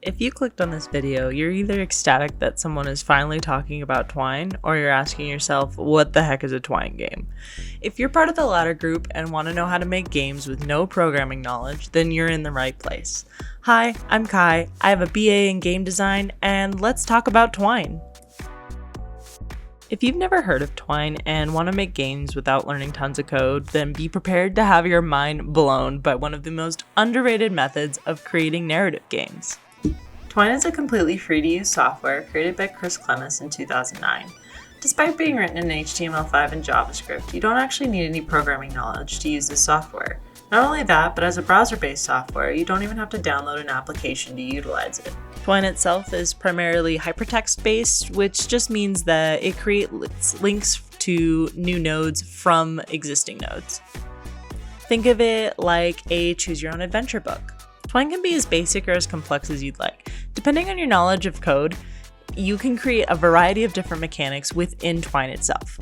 If you clicked on this video, you're either ecstatic that someone is finally talking about Twine, or you're asking yourself, what the heck is a Twine game? If you're part of the latter group and want to know how to make games with no programming knowledge, then you're in the right place. Hi, I'm Kai, I have a BA in game design, and let's talk about Twine. If you've never heard of Twine and want to make games without learning tons of code, then be prepared to have your mind blown by one of the most underrated methods of creating narrative games. Twine is a completely free-to-use software created by Chris Clemmis in 2009. Despite being written in HTML5 and JavaScript, you don't actually need any programming knowledge to use this software. Not only that, but as a browser-based software, you don't even have to download an application to utilize it. Twine itself is primarily hypertext-based, which just means that it creates links to new nodes from existing nodes. Think of it like a choose-your-own-adventure book. Twine can be as basic or as complex as you'd like. Depending on your knowledge of code, you can create a variety of different mechanics within Twine itself.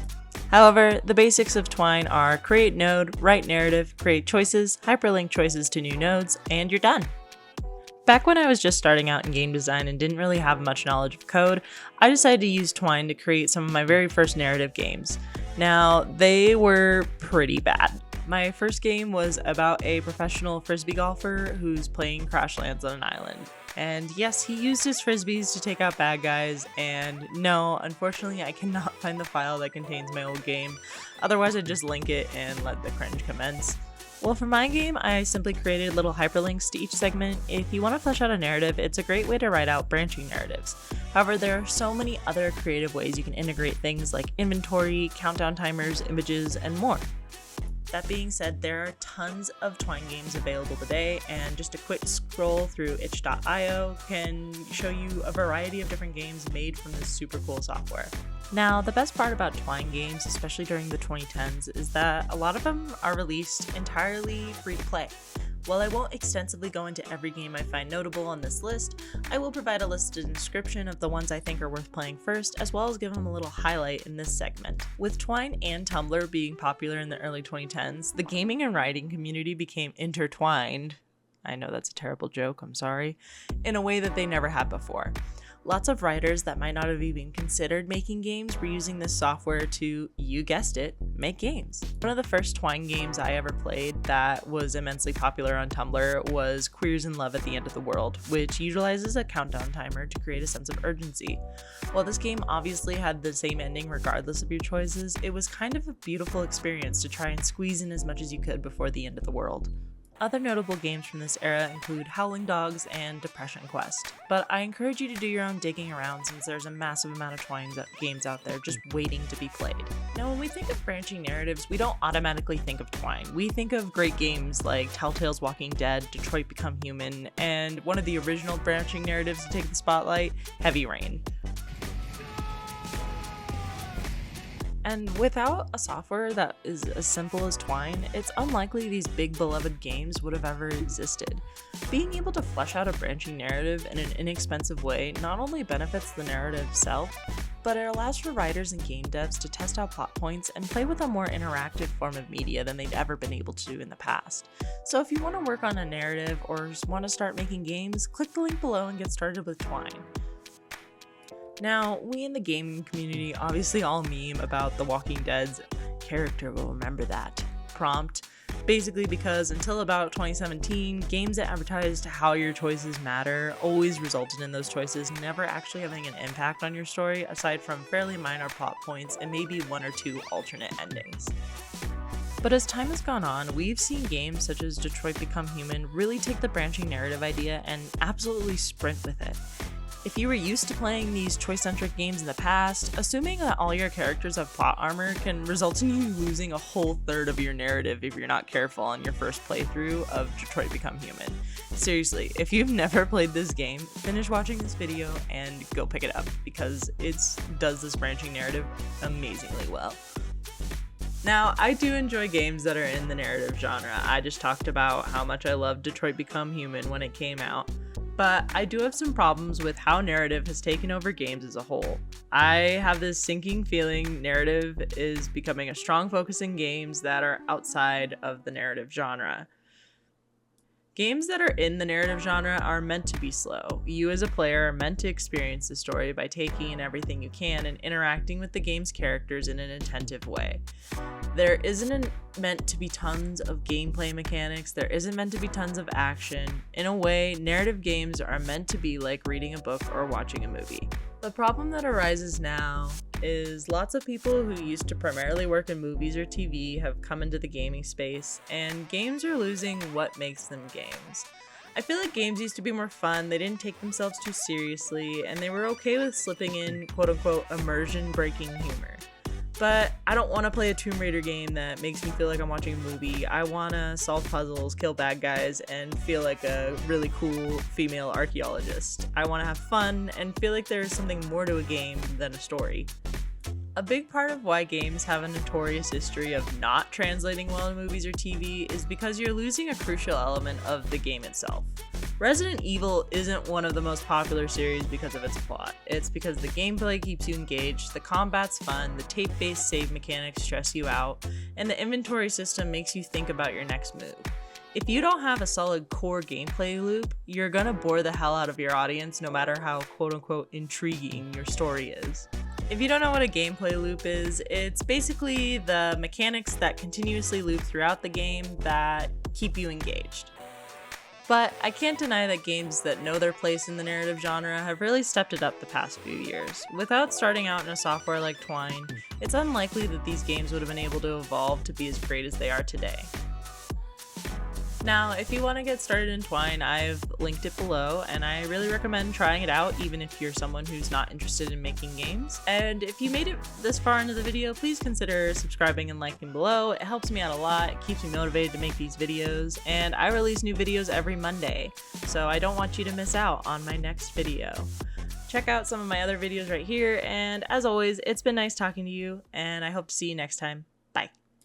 However, the basics of Twine are create node, write narrative, create choices, hyperlink choices to new nodes, and you're done. Back when I was just starting out in game design and didn't really have much knowledge of code, I decided to use Twine to create some of my very first narrative games. Now, they were pretty bad. My first game was about a professional frisbee golfer whose plane crash lands on an island. And yes, he used his frisbees to take out bad guys, and no, unfortunately I cannot find the file that contains my old game. Otherwise I'd just link it and let the cringe commence. Well, for my game, I simply created little hyperlinks to each segment. If you want to flesh out a narrative, it's a great way to write out branching narratives. However, there are so many other creative ways you can integrate things like inventory, countdown timers, images, and more. That being said, there are tons of Twine games available today, and just a quick scroll through itch.io can show you a variety of different games made from this super cool software. Now, the best part about Twine games, especially during the 2010s, is that a lot of them are released entirely free to play. While I won't extensively go into every game I find notable on this list, I will provide a listed description of the ones I think are worth playing first, as well as give them a little highlight in this segment. With Twine and Tumblr being popular in the early 2010s, the gaming and writing community became intertwined. I know that's a terrible joke, I'm sorry, in a way that they never had before. Lots of writers that might not have even considered making games were using this software to, you guessed it, make games. One of the first Twine games I ever played that was immensely popular on Tumblr was Queers in Love at the End of the World, which utilizes a countdown timer to create a sense of urgency. While this game obviously had the same ending regardless of your choices, it was kind of a beautiful experience to try and squeeze in as much as you could before the end of the world. Other notable games from this era include Howling Dogs and Depression Quest, but I encourage you to do your own digging around since there's a massive amount of Twine games out there just waiting to be played. Now, when we think of branching narratives, we don't automatically think of Twine. We think of great games like Telltale's Walking Dead, Detroit Become Human, and one of the original branching narratives to take the spotlight, Heavy Rain. And without a software that is as simple as Twine, it's unlikely these big beloved games would have ever existed. Being able to flesh out a branching narrative in an inexpensive way not only benefits the narrative itself, but it allows for writers and game devs to test out plot points and play with a more interactive form of media than they've ever been able to do in the past. So if you want to work on a narrative or just want to start making games, click the link below and get started with Twine. Now, we in the gaming community obviously all meme about The Walking Dead's "character will remember that" prompt, basically because until about 2017, games that advertised how your choices matter always resulted in those choices never actually having an impact on your story aside from fairly minor plot points and maybe one or two alternate endings. But as time has gone on, we've seen games such as Detroit Become Human really take the branching narrative idea and absolutely sprint with it. If you were used to playing these choice-centric games in the past, assuming that all your characters have plot armor can result in you losing a whole third of your narrative if you're not careful on your first playthrough of Detroit Become Human. Seriously, if you've never played this game, finish watching this video and go pick it up because it does this branching narrative amazingly well. Now, I do enjoy games that are in the narrative genre. I just talked about how much I loved Detroit Become Human when it came out. But I do have some problems with how narrative has taken over games as a whole. I have this sinking feeling narrative is becoming a strong focus in games that are outside of the narrative genre. Games that are in the narrative genre are meant to be slow. You as a player are meant to experience the story by taking in everything you can and interacting with the game's characters in an attentive way. There isn't meant to be tons of gameplay mechanics, there isn't meant to be tons of action. In a way, narrative games are meant to be like reading a book or watching a movie. The problem that arises now is lots of people who used to primarily work in movies or TV have come into the gaming space, and games are losing what makes them games. I feel like games used to be more fun, they didn't take themselves too seriously, and they were okay with slipping in quote-unquote immersion-breaking humor. But I don't want to play a Tomb Raider game that makes me feel like I'm watching a movie. I want to solve puzzles, kill bad guys, and feel like a really cool female archaeologist. I want to have fun and feel like there's something more to a game than a story. A big part of why games have a notorious history of not translating well in movies or TV is because you're losing a crucial element of the game itself. Resident Evil isn't one of the most popular series because of its plot. It's because the gameplay keeps you engaged, the combat's fun, the tape-based save mechanics stress you out, and the inventory system makes you think about your next move. If you don't have a solid core gameplay loop, you're gonna bore the hell out of your audience no matter how quote-unquote intriguing your story is. If you don't know what a gameplay loop is, it's basically the mechanics that continuously loop throughout the game that keep you engaged. But I can't deny that games that know their place in the narrative genre have really stepped it up the past few years. Without starting out in a software like Twine, it's unlikely that these games would have been able to evolve to be as great as they are today. Now, if you want to get started in Twine, I've linked it below, and I really recommend trying it out even if you're someone who's not interested in making games. And if you made it this far into the video, please consider subscribing and liking below. It helps me out a lot, it keeps me motivated to make these videos, and I release new videos every Monday, so I don't want you to miss out on my next video. Check out some of my other videos right here, and as always, it's been nice talking to you, and I hope to see you next time.